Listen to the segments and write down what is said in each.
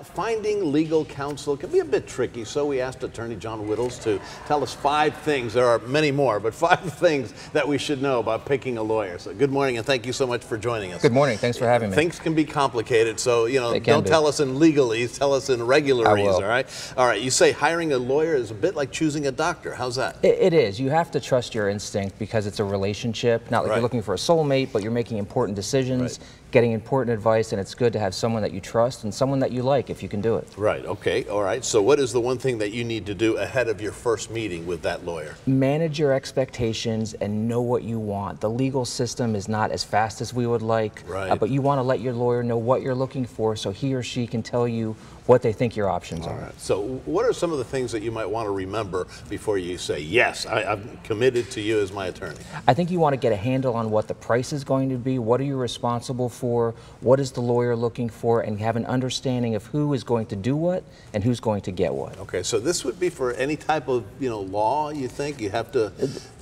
Finding legal counsel can be a bit tricky, so we asked attorney John Whittle to tell us 5 things. There are many more, but 5 things that we should know about picking a lawyer. So good morning, and thank you so much for joining us. Good morning. Thanks for having me. Things can be complicated, so don't tell us in legalese, tell us in regularese, all right? All right, you say hiring a lawyer is a bit like choosing a doctor. How's that? It is. You have to trust your instinct because it's a relationship. Not like you're looking for a soulmate, but you're making important decisions, getting important advice, and it's good to have someone that you trust and someone that you like if you can do it. Right, okay, all right. So what is the one thing that you need to do ahead of your first meeting with that lawyer? Manage your expectations and know what you want. The legal system is not as fast as we would like, but you want to let your lawyer know what you're looking for so he or she can tell you what they think your options are. Right. So what are some of the things that you might want to remember before you say, yes, I'm committed to you as my attorney? I think you want to get a handle on what the price is going to be, what are you responsible for, what is the lawyer looking for, and have an understanding of who is going to do what and who's going to get what. Okay, so this would be for any type of law, you think? You have to,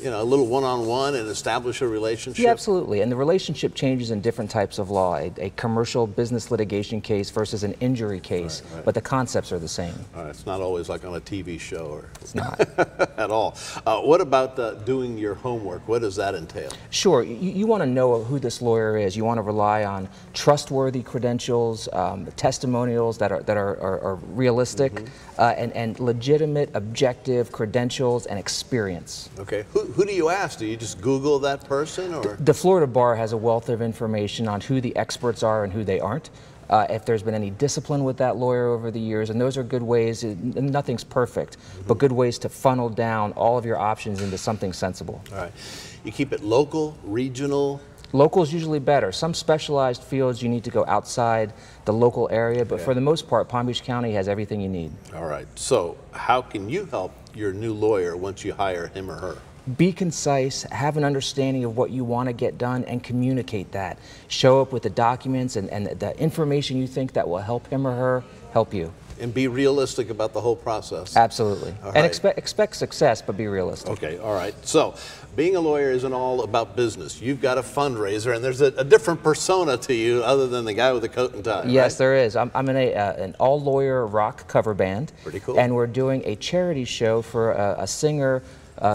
a little one-on-one and establish a relationship? Yeah, absolutely, and the relationship changes in different types of law. A commercial business litigation case versus an injury case. But the concepts are the same. It's not always like on a TV show. Or it's not. At all. What about doing your homework? What does that entail? Sure. You want to know who this lawyer is. You want to rely on trustworthy credentials, testimonials that are realistic, and legitimate, objective credentials and experience. Okay. Who do you ask? Do you just Google that person? Or? The Florida Bar has a wealth of information on who the experts are and who they aren't. If there's been any discipline with that lawyer over the years, and those are good ways, nothing's perfect, but good ways to funnel down all of your options into something sensible. All right. You keep it local, regional? Local is usually better. Some specialized fields you need to go outside the local area, but for the most part, Palm Beach County has everything you need. All right. So how can you help your new lawyer once you hire him or her? Be concise, have an understanding of what you want to get done, and communicate that. Show up with the documents and the information you think that will help him or her help you. And be realistic about the whole process. Absolutely. And expect success, but be realistic. Okay, all right. So, being a lawyer isn't all about business. You've got a fundraiser, and there's a different persona to you other than the guy with the coat and tie. Yes, there is. I'm in an all-lawyer rock cover band. Pretty cool. And we're doing a charity show for a singer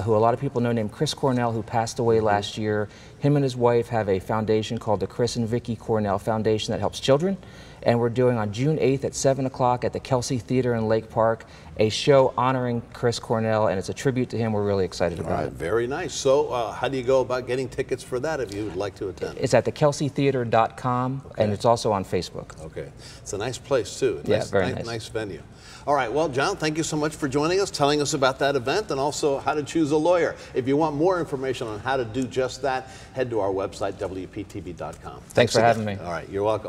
who a lot of people know named Chris Cornell, who passed away last year. Him and his wife have a foundation called the Chris and Vicki Cornell Foundation that helps children. And we're doing on June 8th at 7 o'clock at the Kelsey Theater in Lake Park a show honoring Chris Cornell, and it's a tribute to him. We're really excited about it. Very nice. So how do you go about getting tickets for that if you would like to attend? It's at thekelseytheater.com, and it's also on Facebook. Okay. It's a nice place, too. Very nice. Nice venue. All right. Well, John, thank you so much for joining us, telling us about that event, and also how to choose a lawyer. If you want more information on how to do just that, head to our website, WPTV.com. Thanks for having me. All right. You're welcome.